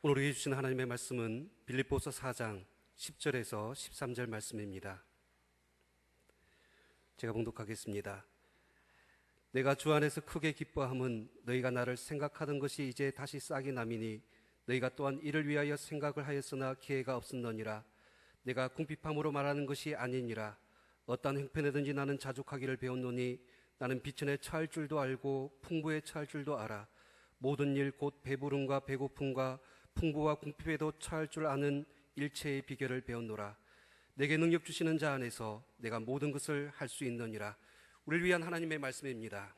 오늘 우리에게 주신 하나님의 말씀은 빌립보서 4장 10절에서 13절 말씀입니다. 제가 봉독하겠습니다. 내가 주 안에서 크게 기뻐함은 너희가 나를 생각하던 것이 이제 다시 싹이 남이니 너희가 또한 이를 위하여 생각을 하였으나 기회가 없었느니라. 내가 궁핍함으로 말하는 것이 아니니라. 어떠한 형편에든지 나는 자족하기를 배웠노니 나는 비천에 처할 줄도 알고 풍부에 처할 줄도 알아. 모든 일 곧 배부름과 배고픔과 풍부와 궁핍에도 처할 줄 아는 일체의 비결을 배웠노라. 내게 능력 주시는 자 안에서 내가 모든 것을 할 수 있느니라. 우리를 위한 하나님의 말씀입니다.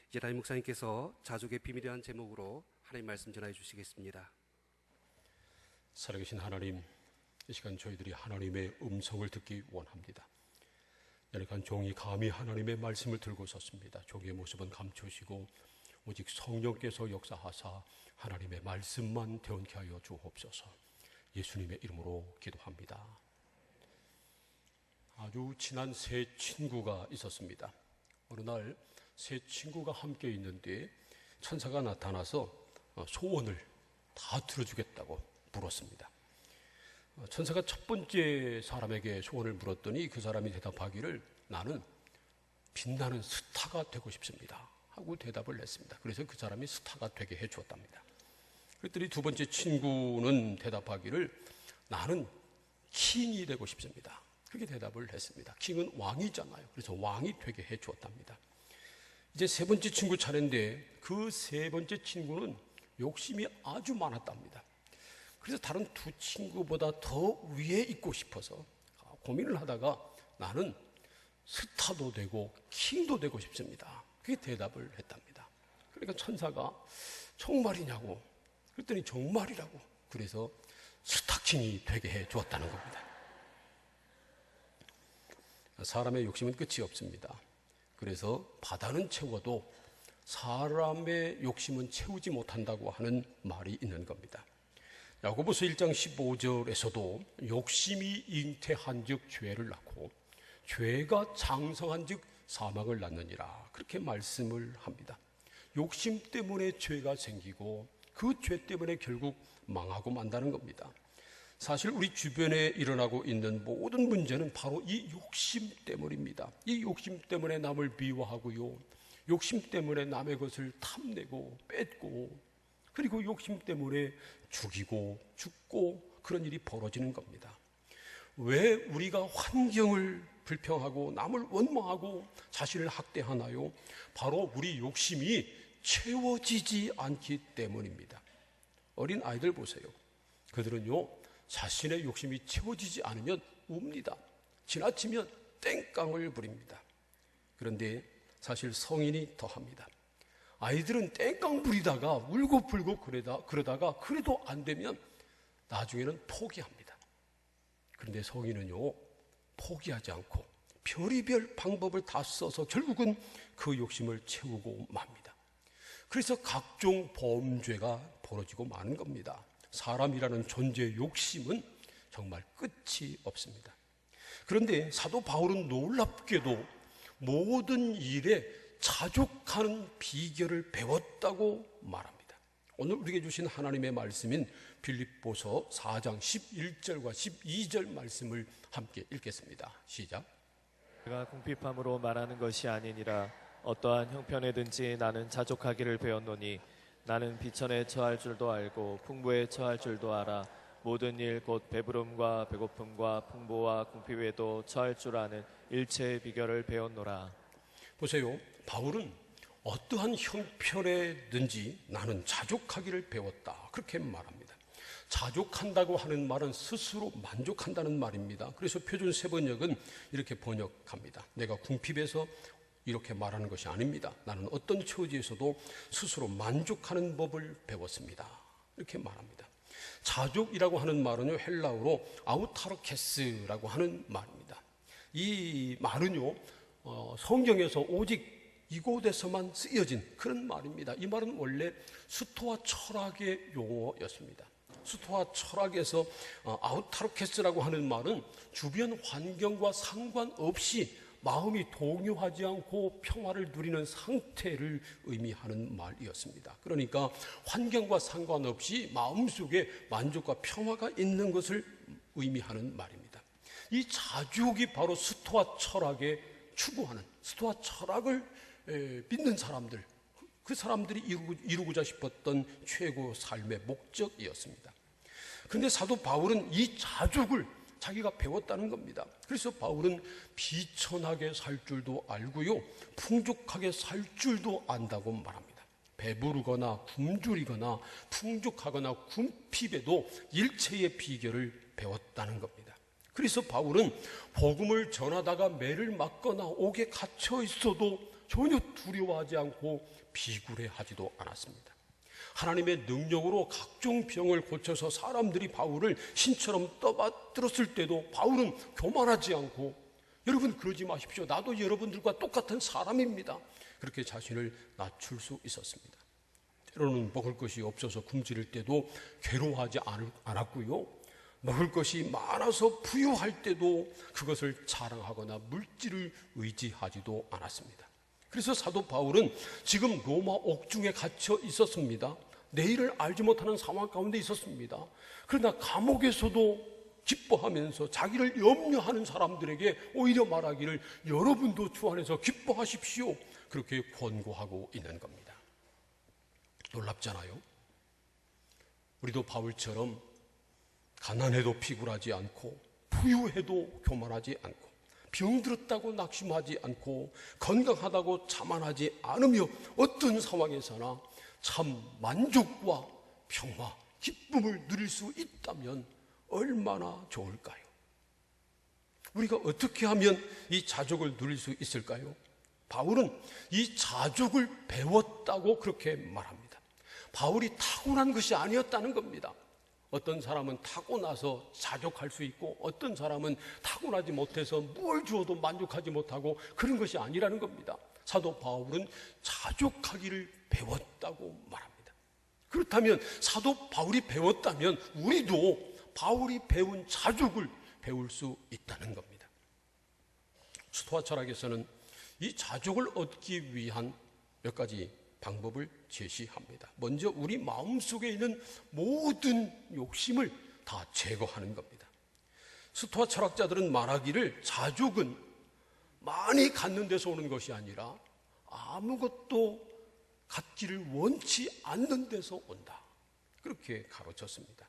이제 담임 목사님께서 자족의 비밀이라는 제목으로 하나님 말씀 전해 주시겠습니다. 살아계신 하나님, 이 시간 저희들이 하나님의 음성을 듣기 원합니다. 연약한 종이 감히 하나님의 말씀을 들고 섰습니다. 종의 모습은 감추시고 오직 성령께서 역사하사 하나님의 말씀만 대언케 하여 주옵소서. 예수님의 이름으로 기도합니다. 아주 친한 세 친구가 있었습니다. 어느 날 세 친구가 함께 있는데 천사가 나타나서 소원을 다 들어주겠다고 물었습니다. 천사가 첫 번째 사람에게 소원을 물었더니 그 사람이 대답하기를 나는 빛나는 스타가 되고 싶습니다 하고 대답을 했습니다. 그래서 그 사람이 스타가 되게 해주었답니다. 그랬더니 두 번째 친구는 대답하기를 나는 킹이 되고 싶습니다. 그렇게 대답을 했습니다. 킹은 왕이잖아요. 그래서 왕이 되게 해주었답니다. 이제 세 번째 친구 차례인데 그 세 번째 친구는 욕심이 아주 많았답니다. 그래서 다른 두 친구보다 더 위에 있고 싶어서 고민을 하다가 나는 스타도 되고 킹도 되고 싶습니다. 그게 대답을 했답니다. 그러니까 천사가 정말이냐고 그랬더니 정말이라고. 그래서 스타킹이 되게 해 주었다는 겁니다. 사람의 욕심은 끝이 없습니다. 그래서 바다는 채워도 사람의 욕심은 채우지 못한다고 하는 말이 있는 겁니다. 야고보서 1장 15절에서도 욕심이 잉태한 즉 죄를 낳고 죄가 장성한 즉 사망을 낳느니라 그렇게 말씀을 합니다. 욕심 때문에 죄가 생기고 그 죄 때문에 결국 망하고 만다는 겁니다. 사실 우리 주변에 일어나고 있는 모든 문제는 바로 이 욕심 때문입니다. 이 욕심 때문에 남을 미워하고요, 욕심 때문에 남의 것을 탐내고 뺏고, 그리고 욕심 때문에 죽이고 죽고 그런 일이 벌어지는 겁니다. 왜 우리가 환경을 불평하고 남을 원망하고 자신을 학대하나요? 바로 우리 욕심이 채워지지 않기 때문입니다. 어린 아이들 보세요. 그들은요 자신의 욕심이 채워지지 않으면 웁니다. 지나치면 땡깡을 부립니다. 그런데 사실 성인이 더합니다. 아이들은 땡깡 부리다가 울고 불고 그러다가 그래도 안 되면 나중에는 포기합니다. 그런데 성인은요 포기하지 않고 별의별 방법을 다 써서 결국은 그 욕심을 채우고 맙니다. 그래서 각종 범죄가 벌어지고 마는 겁니다. 사람이라는 존재의 욕심은 정말 끝이 없습니다. 그런데 사도 바울은 놀랍게도 모든 일에 자족하는 비결을 배웠다고 말합니다. 오늘 우리에게 주신 하나님의 말씀인 빌립보서 4장 11절과 12절 말씀을 함께 읽겠습니다. 시작. 내가 궁핍함으로 말하는 것이 아니니라. 어떠한 형편에든지 나는 자족하기를 배웠노니 나는 비천에 처할 줄도 알고 풍부에 처할 줄도 알아. 모든 일 곧 배부름과 배고픔과 풍부와 궁핍에도 처할 줄 아는 일체의 비결을 배웠노라. 보세요. 바울은 어떠한 형편에든지 나는 자족하기를 배웠다 그렇게 말합니다. 자족한다고 하는 말은 스스로 만족한다는 말입니다. 그래서 표준 세번역은 이렇게 번역합니다. 내가 궁핍에서 이렇게 말하는 것이 아닙니다. 나는 어떤 처지에서도 스스로 만족하는 법을 배웠습니다. 이렇게 말합니다. 자족이라고 하는 말은요 헬라어로 아우타르케스라고 하는 말입니다. 이 말은요 성경에서 오직 이곳에서만 쓰여진 그런 말입니다. 이 말은 원래 수토와 철학의 용어였습니다. 수토와 철학에서 아우타르케스라고 하는 말은 주변 환경과 상관없이 마음이 동요하지 않고 평화를 누리는 상태를 의미하는 말이었습니다. 그러니까 환경과 상관없이 마음속에 만족과 평화가 있는 것을 의미하는 말입니다. 이 자족이 바로 스토아 철학에 추구하는, 스토아 철학을 믿는 사람들, 그 사람들이 이루고자 싶었던 최고 삶의 목적이었습니다. 그런데 사도 바울은 이 자족을 자기가 배웠다는 겁니다. 그래서 바울은 비천하게 살 줄도 알고요, 풍족하게 살 줄도 안다고 말합니다. 배부르거나 굶주리거나 풍족하거나 궁핍에도 일체의 비결을 배웠다는 겁니다. 그래서 바울은 복음을 전하다가 매를 맞거나 옥에 갇혀 있어도 전혀 두려워하지 않고 비굴해하지도 않았습니다. 하나님의 능력으로 각종 병을 고쳐서 사람들이 바울을 신처럼 떠받들었을 때도 바울은 교만하지 않고, 여러분 그러지 마십시오, 나도 여러분들과 똑같은 사람입니다, 그렇게 자신을 낮출 수 있었습니다. 때로는 먹을 것이 없어서 굶주릴 때도 괴로워하지 않았고요, 먹을 것이 많아서 부유할 때도 그것을 자랑하거나 물질을 의지하지도 않았습니다. 그래서 사도 바울은 지금 로마 옥중에 갇혀 있었습니다. 내일을 알지 못하는 상황 가운데 있었습니다. 그러나 감옥에서도 기뻐하면서 자기를 염려하는 사람들에게 오히려 말하기를 여러분도 주 안에서 기뻐하십시오, 그렇게 권고하고 있는 겁니다. 놀랍잖아요. 우리도 바울처럼 가난해도 비굴하지 않고 부유해도 교만하지 않고 병들었다고 낙심하지 않고 건강하다고 자만하지 않으며 어떤 상황에서나 참 만족과 평화, 기쁨을 누릴 수 있다면 얼마나 좋을까요? 우리가 어떻게 하면 이 자족을 누릴 수 있을까요? 바울은 이 자족을 배웠다고 그렇게 말합니다. 바울이 타고난 것이 아니었다는 겁니다. 어떤 사람은 타고나서 자족할 수 있고 어떤 사람은 타고나지 못해서 뭘 주어도 만족하지 못하고 그런 것이 아니라는 겁니다. 사도 바울은 자족하기를 배웠다고 말합니다. 그렇다면 사도 바울이 배웠다면 우리도 바울이 배운 자족을 배울 수 있다는 겁니다. 스토아 철학에서는 이 자족을 얻기 위한 몇 가지 방법을 제시합니다. 먼저 우리 마음속에 있는 모든 욕심을 다 제거하는 겁니다. 스토아 철학자들은 말하기를 자족은 많이 갖는 데서 오는 것이 아니라 아무것도 갖기를 원치 않는 데서 온다, 그렇게 가르쳤습니다.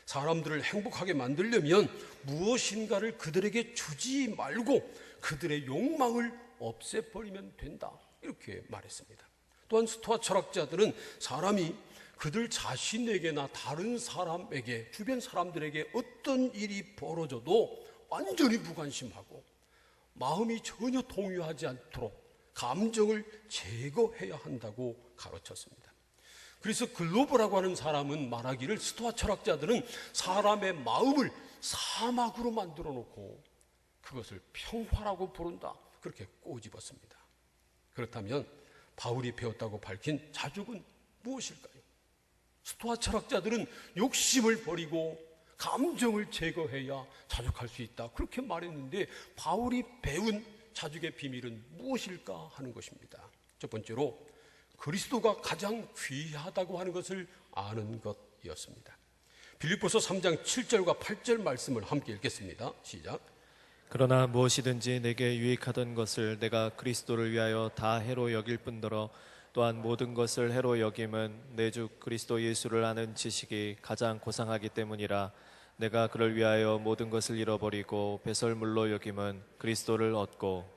사람들을 행복하게 만들려면 무엇인가를 그들에게 주지 말고 그들의 욕망을 없애버리면 된다, 이렇게 말했습니다. 또한 스토아 철학자들은 사람이 그들 자신에게나 다른 사람에게, 주변 사람들에게 어떤 일이 벌어져도 완전히 무관심하고 마음이 전혀 동요하지 않도록 감정을 제거해야 한다고 가르쳤습니다. 그래서 글로버라고 하는 사람은 말하기를 스토아 철학자들은 사람의 마음을 사막으로 만들어 놓고 그것을 평화라고 부른다, 그렇게 꼬집었습니다. 그렇다면 바울이 배웠다고 밝힌 자족은 무엇일까요? 스토아 철학자들은 욕심을 버리고 감정을 제거해야 자족할 수 있다, 그렇게 말했는데 바울이 배운 자족의 비밀은 무엇일까 하는 것입니다. 첫 번째로 그리스도가 가장 귀하다고 하는 것을 아는 것이었습니다. 빌립보서 3장 7절과 8절 말씀을 함께 읽겠습니다. 시작. 그러나 무엇이든지 내게 유익하던 것을 내가 그리스도를 위하여 다 해로 여길 뿐더러 또한 모든 것을 해로 여김은 내 주 그리스도 예수를 아는 지식이 가장 고상하기 때문이라. 내가 그를 위하여 모든 것을 잃어버리고 배설물로 여김은 그리스도를 얻고.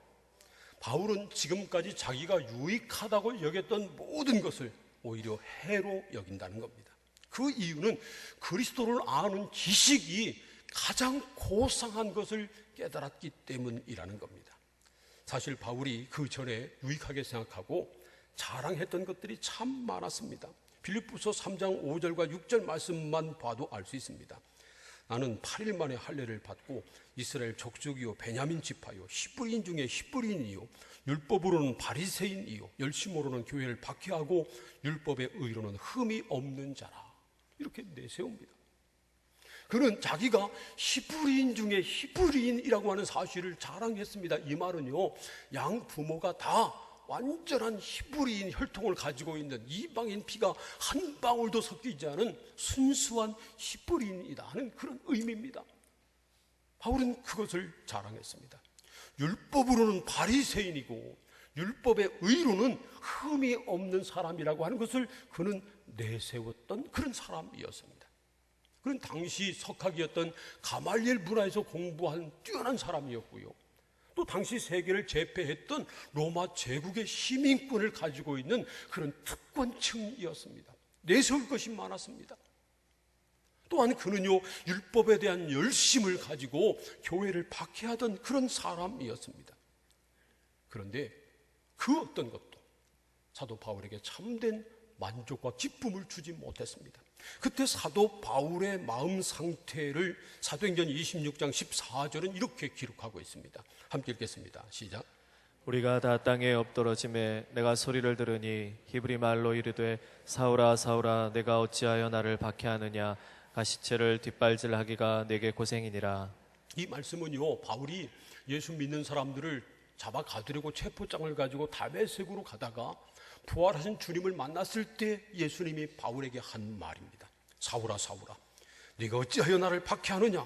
바울은 지금까지 자기가 유익하다고 여겼던 모든 것을 오히려 해로 여긴다는 겁니다. 그 이유는 그리스도를 아는 지식이 가장 고상한 것을 깨달았기 때문이라는 겁니다. 사실 바울이 그 전에 유익하게 생각하고 자랑했던 것들이 참 많았습니다. 빌립보서 3장 5절과 6절 말씀만 봐도 알 수 있습니다. 나는 8일 만에 할례를 받고 이스라엘 족속이요 베냐민 지파요 히브리인 중에 히브리인이요 율법으로는 바리새인이요 열심으로는 교회를 박해하고 율법의 의로는 흠이 없는 자라, 이렇게 내세웁니다. 그는 자기가 히브리인 중에 히브리인이라고 하는 사실을 자랑했습니다. 이 말은요, 양 부모가 다 완전한 히브리인 혈통을 가지고 있는 이방인 피가 한 방울도 섞이지 않은 순수한 히브리인이다 하는 그런 의미입니다. 바울은 그것을 자랑했습니다. 율법으로는 바리새인이고 율법의 의로는 흠이 없는 사람이라고 하는 것을 그는 내세웠던 그런 사람이었습니다. 그는 당시 석학이었던 가말리엘 문화에서 공부한 뛰어난 사람이었고요, 또 당시 세계를 제패했던 로마 제국의 시민권을 가지고 있는 그런 특권층이었습니다. 내세울 것이 많았습니다. 또한 그는요, 율법에 대한 열심을 가지고 교회를 박해하던 그런 사람이었습니다. 그런데 그 어떤 것도 사도 바울에게 참된 만족과 기쁨을 주지 못했습니다. 그때 사도 바울의 마음 상태를 사도행전 26장 14절은 이렇게 기록하고 있습니다. 함께 읽겠습니다. 시작. 우리가 다 땅에 엎드러짐에 내가 소리를 들으니 히브리 말로 이르되 사울아 사울아 내가 어찌하여 나를 박해하느냐 가시체를 뒷발질하기가 내게 고생이니라. 이 말씀은요, 바울이 예수 믿는 사람들을 잡아 가두려고 체포장을 가지고 다메섹으로 가다가 부활하신 주님을 만났을 때 예수님이 바울에게 한 말입니다. 사울아 사울아 네가 어찌하여 나를 박해하느냐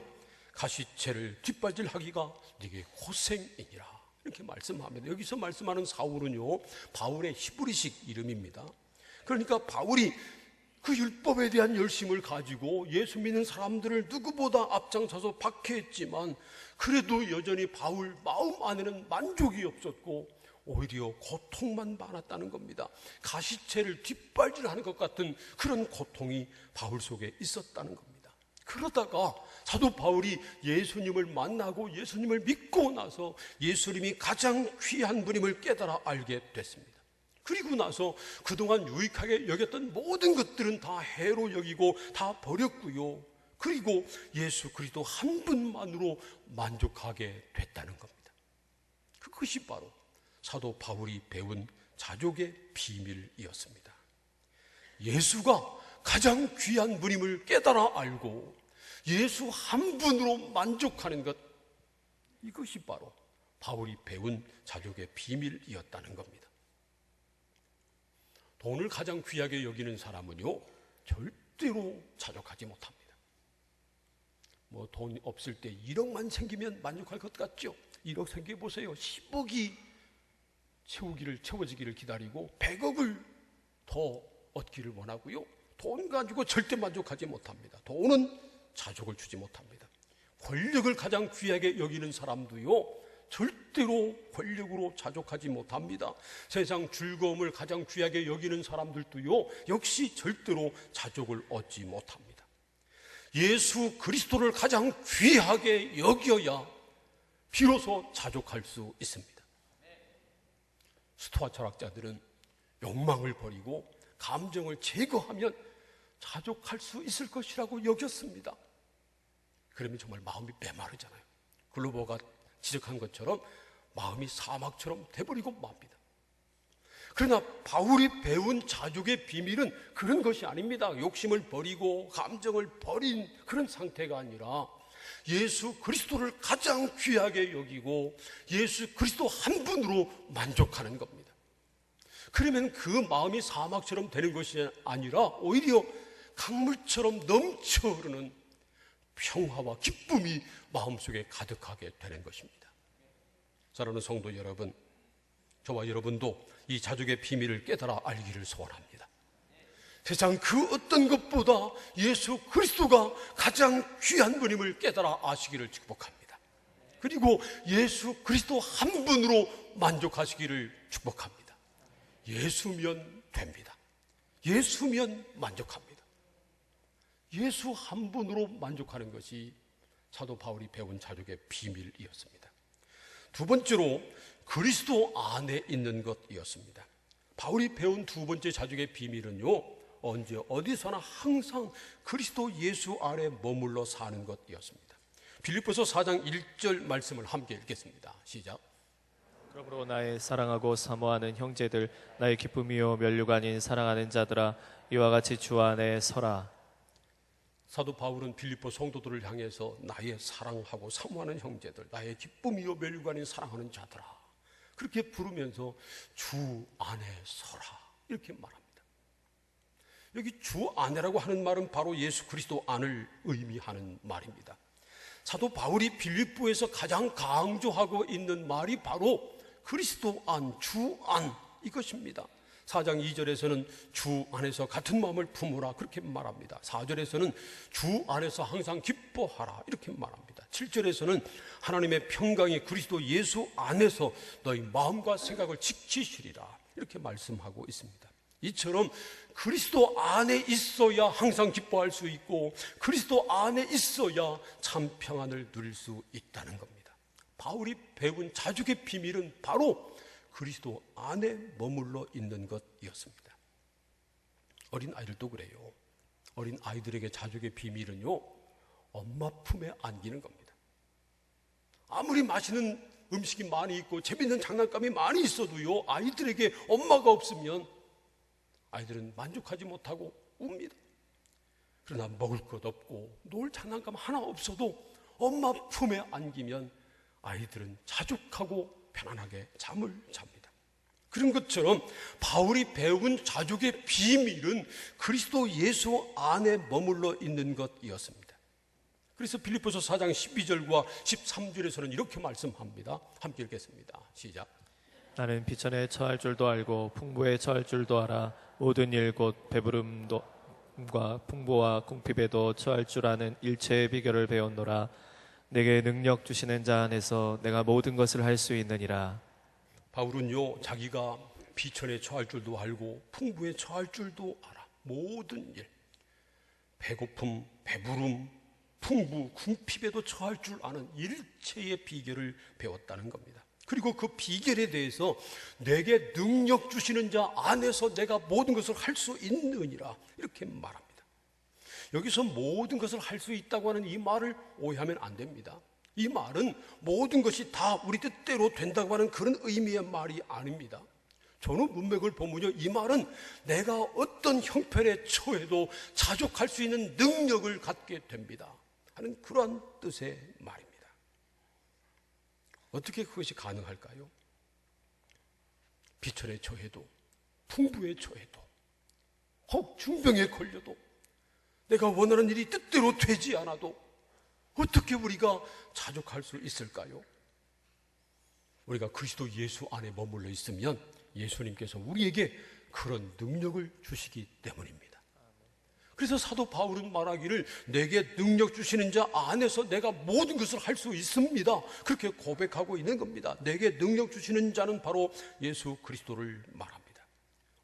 가시체를 뒷발질하기가 네게 고생이니라. 이렇게 말씀합니다. 여기서 말씀하는 사울은요, 바울의 히브리식 이름입니다. 그러니까 바울이 그 율법에 대한 열심을 가지고 예수 믿는 사람들을 누구보다 앞장서서 박해했지만 그래도 여전히 바울 마음 안에는 만족이 없었고 오히려 고통만 많았다는 겁니다. 가시체를 뒷발질하는 것 같은 그런 고통이 바울 속에 있었다는 겁니다. 그러다가 사도 바울이 예수님을 만나고 예수님을 믿고 나서 예수님이 가장 귀한 분임을 깨달아 알게 됐습니다. 그리고 나서 그동안 유익하게 여겼던 모든 것들은 다 해로 여기고 다 버렸고요, 그리고 예수 그리스도 한 분만으로 만족하게 됐다는 겁니다. 그것이 바로 사도 바울이 배운 자족의 비밀이었습니다. 예수가 가장 귀한 분임을 깨달아 알고 예수 한 분으로 만족하는 것, 이것이 바로 바울이 배운 자족의 비밀이었다는 겁니다. 돈을 가장 귀하게 여기는 사람은요, 절대로 자족하지 못합니다. 뭐 돈 없을 때 1억만 생기면 만족할 것 같죠? 1억 생겨보세요. 10억이 채워지기를 기다리고 100억을 더 얻기를 원하고요, 돈 가지고 절대 만족하지 못합니다. 돈은 자족을 주지 못합니다. 권력을 가장 귀하게 여기는 사람도요, 절대로 권력으로 자족하지 못합니다. 세상 즐거움을 가장 귀하게 여기는 사람들도요, 역시 절대로 자족을 얻지 못합니다. 예수 그리스도를 가장 귀하게 여겨야 비로소 자족할 수 있습니다. 스토아 철학자들은 욕망을 버리고 감정을 제거하면 자족할 수 있을 것이라고 여겼습니다. 그러면 정말 마음이 메마르잖아요. 글로버가 지적한 것처럼 마음이 사막처럼 돼버리고 맙니다. 그러나 바울이 배운 자족의 비밀은 그런 것이 아닙니다. 욕심을 버리고 감정을 버린 그런 상태가 아니라 예수 그리스도를 가장 귀하게 여기고 예수 그리스도 한 분으로 만족하는 겁니다. 그러면 그 마음이 사막처럼 되는 것이 아니라 오히려 강물처럼 넘쳐 흐르는 평화와 기쁨이 마음속에 가득하게 되는 것입니다. 사랑하는 성도 여러분, 저와 여러분도 이 자족의 비밀을 깨달아 알기를 소원합니다. 세상 그 어떤 것보다 예수 그리스도가 가장 귀한 분임을 깨달아 아시기를 축복합니다. 그리고 예수 그리스도 한 분으로 만족하시기를 축복합니다. 예수면 됩니다. 예수면 만족합니다. 예수 한 분으로 만족하는 것이 사도 바울이 배운 자족의 비밀이었습니다. 두 번째로 그리스도 안에 있는 것이었습니다. 바울이 배운 두 번째 자족의 비밀은요, 언제 어디서나 항상 그리스도 예수 아래 머물러 사는 것이었습니다. 빌립보서 4장 1절 말씀을 함께 읽겠습니다. 시작. 그러므로 나의 사랑하고 사모하는 형제들, 나의 기쁨이요 면류관인 사랑하는 자들아, 이와 같이 주 안에 서라. 사도 바울은 빌립보 성도들을 향해서 나의 사랑하고 사모하는 형제들, 나의 기쁨이요 멸류관인 사랑하는 자들아, 그렇게 부르면서 주 안에 서라 이렇게 말합니다. 여기 주 안에라고 하는 말은 바로 예수 그리스도 안을 의미하는 말입니다. 사도 바울이 빌립보에서 가장 강조하고 있는 말이 바로 그리스도 안, 주 안 이것입니다. 4장 2절에서는 주 안에서 같은 마음을 품으라 그렇게 말합니다. 4절에서는 주 안에서 항상 기뻐하라 이렇게 말합니다. 7절에서는 하나님의 평강이 그리스도 예수 안에서 너희 마음과 생각을 지키시리라 이렇게 말씀하고 있습니다. 이처럼 그리스도 안에 있어야 항상 기뻐할 수 있고 그리스도 안에 있어야 참 평안을 누릴 수 있다는 겁니다. 바울이 배운 자족의 비밀은 바로 그리스도 안에 머물러 있는 것이었습니다. 어린 아이들도 그래요. 어린 아이들에게 자족의 비밀은요, 엄마 품에 안기는 겁니다. 아무리 맛있는 음식이 많이 있고 재밌는 장난감이 많이 있어도요, 아이들에게 엄마가 없으면 아이들은 만족하지 못하고 웁니다. 그러나 먹을 것 없고 놀 장난감 하나 없어도 엄마 품에 안기면 아이들은 자족하고 편안하게 잠을 잡니다. 그런 것처럼 바울이 배운 자족의 비밀은 그리스도 예수 안에 머물러 있는 것이었습니다. 그래서 빌립보서 4장 12절과 13절에서는 이렇게 말씀합니다. 함께 읽겠습니다. 시작. 나는 비천에 처할 줄도 알고 풍부에 처할 줄도 알아 모든 일 곧 배부름과 풍부와 궁핍에도 처할 줄 아는 일체의 비결을 배웠노라. 내게 능력 주시는 자 안에서 내가 모든 것을 할 수 있느니라. 바울은요, 자기가 비천에 처할 줄도 알고 풍부에 처할 줄도 알아. 모든 일, 배고픔, 배부름, 풍부, 궁핍에도 처할 줄 아는 일체의 비결을 배웠다는 겁니다. 그리고 그 비결에 대해서 내게 능력 주시는 자 안에서 내가 모든 것을 할 수 있느니라 이렇게 말합니다. 여기서 모든 것을 할 수 있다고 하는 이 말을 오해하면 안 됩니다. 이 말은 모든 것이 다 우리 뜻대로 된다고 하는 그런 의미의 말이 아닙니다. 전후 문맥을 보면요, 이 말은 내가 어떤 형편에 처해도 자족할 수 있는 능력을 갖게 됩니다 하는 그러한 뜻의 말입니다. 어떻게 그것이 가능할까요? 비천에 처해도 풍부에 처해도 혹 중병에 걸려도 내가 원하는 일이 뜻대로 되지 않아도 어떻게 우리가 자족할 수 있을까요? 우리가 그리스도 예수 안에 머물러 있으면 예수님께서 우리에게 그런 능력을 주시기 때문입니다. 그래서 사도 바울은 말하기를 내게 능력 주시는 자 안에서 내가 모든 것을 할 수 있습니다 그렇게 고백하고 있는 겁니다. 내게 능력 주시는 자는 바로 예수 그리스도를 말합니다.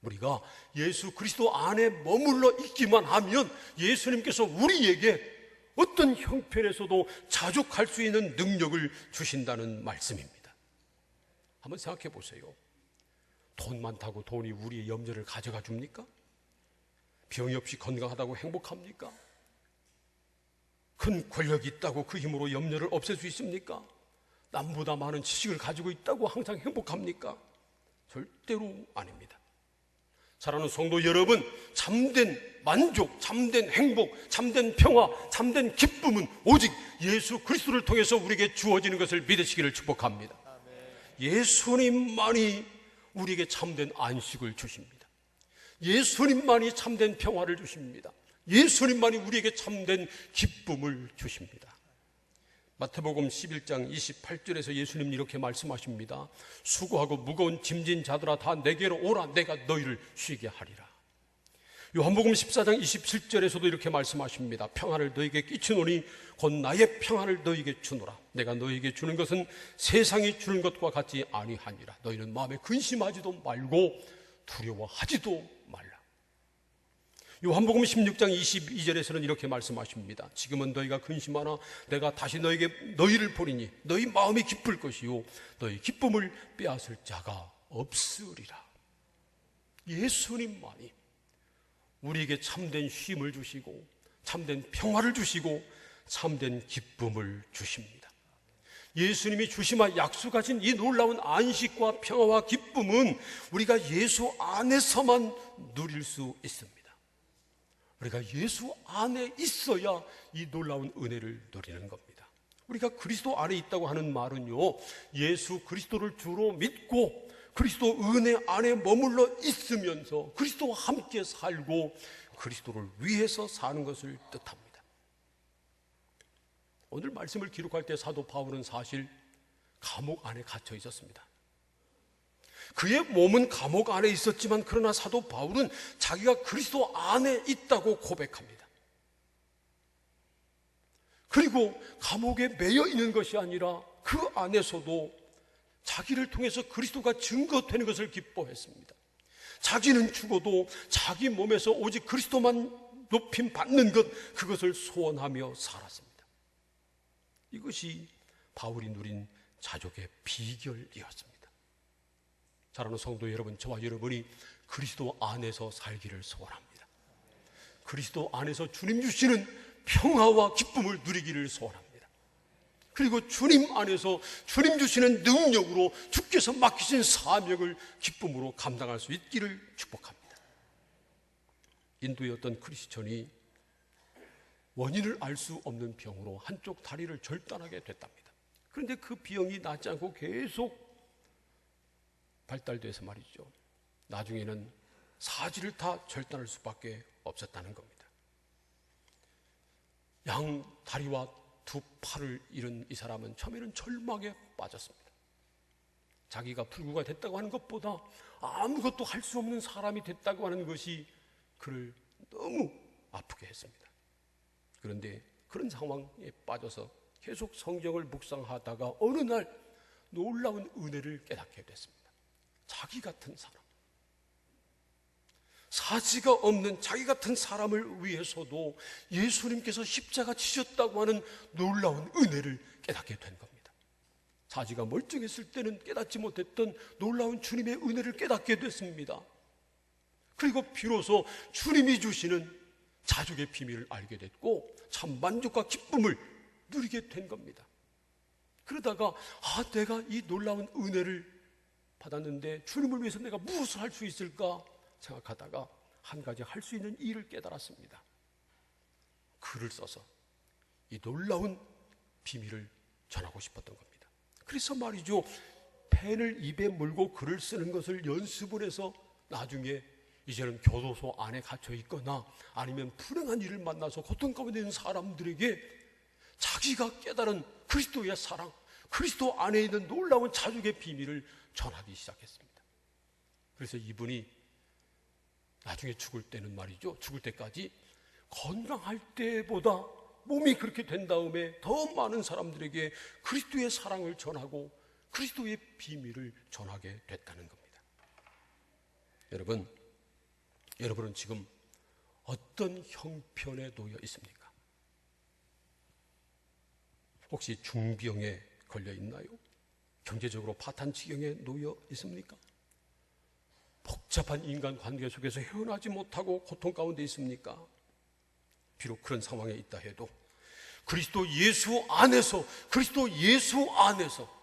우리가 예수 그리스도 안에 머물러 있기만 하면 예수님께서 우리에게 어떤 형편에서도 자족할 수 있는 능력을 주신다는 말씀입니다. 한번 생각해 보세요. 돈 많다고 돈이 우리의 염려를 가져가 줍니까? 병이 없이 건강하다고 행복합니까? 큰 권력이 있다고 그 힘으로 염려를 없앨 수 있습니까? 남보다 많은 지식을 가지고 있다고 항상 행복합니까? 절대로 아닙니다. 사랑하는 성도 여러분, 참된 만족, 참된 행복, 참된 평화, 참된 기쁨은 오직 예수 그리스도를 통해서 우리에게 주어지는 것을 믿으시기를 축복합니다. 예수님만이 우리에게 참된 안식을 주십니다. 예수님만이 참된 평화를 주십니다. 예수님만이 우리에게 참된 기쁨을 주십니다. 마태복음 11장 28절에서 예수님 이렇게 말씀하십니다. 수고하고 무거운 짐진 자들아 다 내게로 오라 내가 너희를 쉬게 하리라. 요한복음 14장 27절에서도 이렇게 말씀하십니다. 평안을 너희에게 끼치노니 곧 나의 평안을 너희에게 주노라. 내가 너희에게 주는 것은 세상이 주는 것과 같지 아니하니라. 너희는 마음에 근심하지도 말고 두려워하지도 말라. 요한복음 16장 22절에서는 이렇게 말씀하십니다. 지금은 너희가 근심하나 내가 다시 너희를 보리니 너희 마음이 기쁠 것이요 너희 기쁨을 빼앗을 자가 없으리라. 예수님만이 우리에게 참된 쉼을 주시고 참된 평화를 주시고 참된 기쁨을 주십니다. 예수님이 주시마 약속하신 이 놀라운 안식과 평화와 기쁨은 우리가 예수 안에서만 누릴 수 있습니다. 우리가 예수 안에 있어야 이 놀라운 은혜를 누리는 겁니다. 우리가 그리스도 안에 있다고 하는 말은요, 예수 그리스도를 주로 믿고 그리스도 은혜 안에 머물러 있으면서 그리스도와 함께 살고 그리스도를 위해서 사는 것을 뜻합니다. 오늘 말씀을 기록할 때 사도 바울은 사실 감옥 안에 갇혀 있었습니다. 그의 몸은 감옥 안에 있었지만 그러나 사도 바울은 자기가 그리스도 안에 있다고 고백합니다. 그리고 감옥에 매여 있는 것이 아니라 그 안에서도 자기를 통해서 그리스도가 증거되는 것을 기뻐했습니다. 자기는 죽어도 자기 몸에서 오직 그리스도만 높임 받는 것, 그것을 소원하며 살았습니다. 이것이 바울이 누린 자족의 비결이었습니다. 사랑하는 성도 여러분, 저와 여러분이 그리스도 안에서 살기를 소원합니다. 그리스도 안에서 주님 주시는 평화와 기쁨을 누리기를 소원합니다. 그리고 주님 안에서 주님 주시는 능력으로 주께서 맡기신 사명을 기쁨으로 감당할 수 있기를 축복합니다. 인도의 어떤 크리스천이 원인을 알 수 없는 병으로 한쪽 다리를 절단하게 됐답니다. 그런데 그 병이 낫지 않고 계속 발달돼서 말이죠, 나중에는 사지를 다 절단할 수밖에 없었다는 겁니다. 양 다리와 두 팔을 잃은 이 사람은 처음에는 절망에 빠졌습니다. 자기가 불구가 됐다고 하는 것보다 아무것도 할 수 없는 사람이 됐다고 하는 것이 그를 너무 아프게 했습니다. 그런데 그런 상황에 빠져서 계속 성경을 묵상하다가 어느 날 놀라운 은혜를 깨닫게 됐습니다. 자기 같은 사람, 사지가 없는 자기 같은 사람을 위해서도 예수님께서 십자가 지셨다고 하는 놀라운 은혜를 깨닫게 된 겁니다. 사지가 멀쩡했을 때는 깨닫지 못했던 놀라운 주님의 은혜를 깨닫게 됐습니다. 그리고 비로소 주님이 주시는 자족의 비밀을 알게 됐고 참 만족과 기쁨을 누리게 된 겁니다. 그러다가 내가 이 놀라운 은혜를 받았는데 주님을 위해서 내가 무엇을 할 수 있을까 생각하다가 한 가지 할 수 있는 일을 깨달았습니다. 글을 써서 이 놀라운 비밀을 전하고 싶었던 겁니다. 그래서 말이죠, 펜을 입에 물고 글을 쓰는 것을 연습을 해서 나중에 이제는 교도소 안에 갇혀 있거나 아니면 불행한 일을 만나서 고통 가운데 있는 사람들에게 자기가 깨달은 그리스도의 사랑, 그리스도 안에 있는 놀라운 자족의 비밀을 전하기 시작했습니다. 그래서 이분이 나중에 죽을 때는 말이죠, 죽을 때까지 건강할 때보다 몸이 그렇게 된 다음에 더 많은 사람들에게 그리스도의 사랑을 전하고 그리스도의 비밀을 전하게 됐다는 겁니다. 여러분은 지금 어떤 형편에 놓여 있습니까? 혹시 중병에 걸려 있나요? 경제적으로 파탄 지경에 놓여 있습니까? 복잡한 인간관계 속에서 헤어나지 못하고 고통 가운데 있습니까? 비록 그런 상황에 있다 해도 그리스도 예수 안에서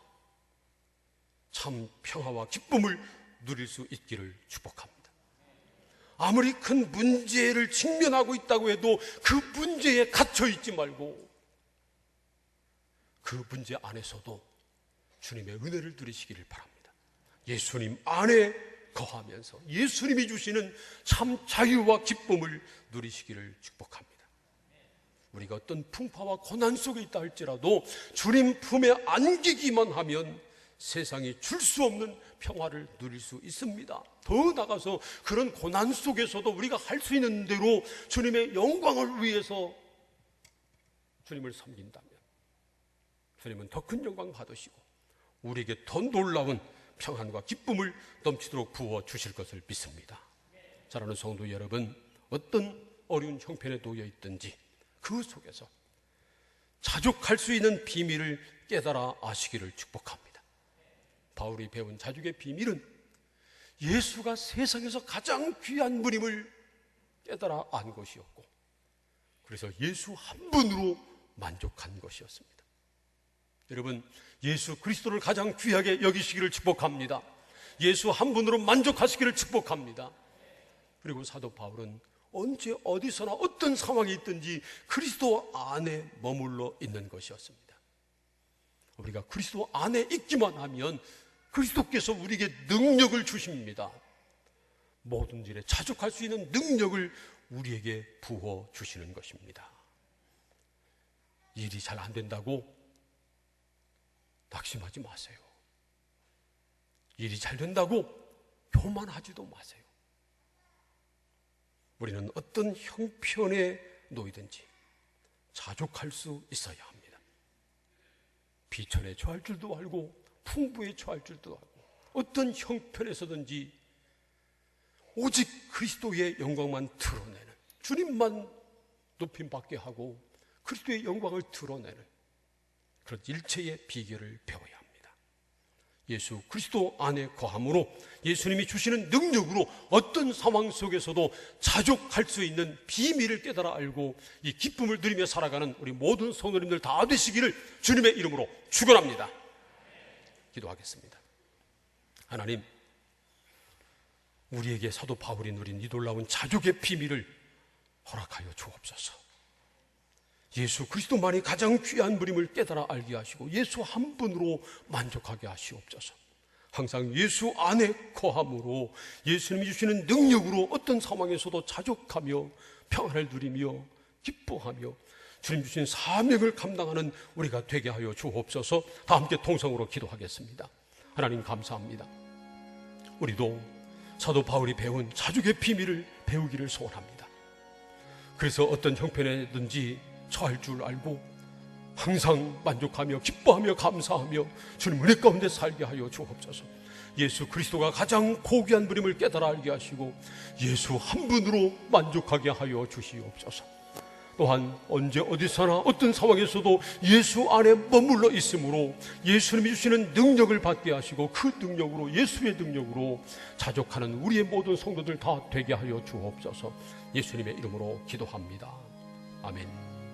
참 평화와 기쁨을 누릴 수 있기를 축복합니다. 아무리 큰 문제를 직면하고 있다고 해도 그 문제에 갇혀 있지 말고 그 문제 안에서도 주님의 은혜를 누리시기를 바랍니다. 예수님 안에 거하면서 예수님이 주시는 참 자유와 기쁨을 누리시기를 축복합니다. 우리가 어떤 풍파와 고난 속에 있다 할지라도 주님 품에 안기기만 하면 세상이 줄 수 없는 평화를 누릴 수 있습니다. 더 나아가서 그런 고난 속에서도 우리가 할 수 있는 대로 주님의 영광을 위해서 주님을 섬긴다면 주님은 더 큰 영광 받으시고 우리에게 더 놀라운 평안과 기쁨을 넘치도록 부어주실 것을 믿습니다. 사랑하는 성도 여러분, 어떤 어려운 형편에 놓여 있든지 그 속에서 자족할 수 있는 비밀을 깨달아 아시기를 축복합니다. 바울이 배운 자족의 비밀은 예수가 세상에서 가장 귀한 분임을 깨달아 안 것이었고 그래서 예수 한 분으로 만족한 것이었습니다. 여러분, 예수 그리스도를 가장 귀하게 여기시기를 축복합니다. 예수 한 분으로 만족하시기를 축복합니다. 그리고 사도 바울은 언제 어디서나 어떤 상황이 있든지 그리스도 안에 머물러 있는 것이었습니다. 우리가 그리스도 안에 있기만 하면 그리스도께서 우리에게 능력을 주십니다. 모든 일에 자족할 수 있는 능력을 우리에게 부어 주시는 것입니다. 일이 잘 안 된다고 낙심하지 마세요. 일이 잘 된다고 교만하지도 마세요. 우리는 어떤 형편에 놓이든지 자족할 수 있어야 합니다. 비천에 처할 줄도 알고 풍부에 처할 줄도 알고 어떤 형편에서든지 오직 그리스도의 영광만 드러내는, 주님만 높임받게 하고 그리스도의 영광을 드러내는 그런 일체의 비결을 배워야 합니다. 예수 그리스도 안에 거함으로 예수님이 주시는 능력으로 어떤 상황 속에서도 자족할 수 있는 비밀을 깨달아 알고 이 기쁨을 누리며 살아가는 우리 모든 성도님들 다 되시기를 주님의 이름으로 축원합니다. 기도하겠습니다. 하나님, 우리에게 사도 바울이 누린 이 놀라운 자족의 비밀을 허락하여 주옵소서. 예수 그리스도만이 가장 귀한 분임을 깨달아 알게 하시고 예수 한 분으로 만족하게 하시옵소서. 항상 예수 안에 거함으로 예수님이 주시는 능력으로 어떤 상황에서도 자족하며 평안을 누리며 기뻐하며 주님 주신 사명을 감당하는 우리가 되게 하여 주옵소서. 다 함께 통성으로 기도하겠습니다. 하나님 감사합니다. 우리도 사도 바울이 배운 자족의 비밀을 배우기를 소원합니다. 그래서 어떤 형편에든지 처할 줄 알고 항상 만족하며 기뻐하며 감사하며 주님 은혜 가운데 살게 하여 주옵소서. 예수 그리스도가 가장 고귀한 분임을 깨달아 알게 하시고 예수 한 분으로 만족하게 하여 주시옵소서. 또한 언제 어디서나 어떤 상황에서도 예수 안에 머물러 있으므로 예수님이 주시는 능력을 받게 하시고 그 능력으로 예수의 능력으로 자족하는 우리의 모든 성도들 다 되게 하여 주옵소서. 예수님의 이름으로 기도합니다. 아멘.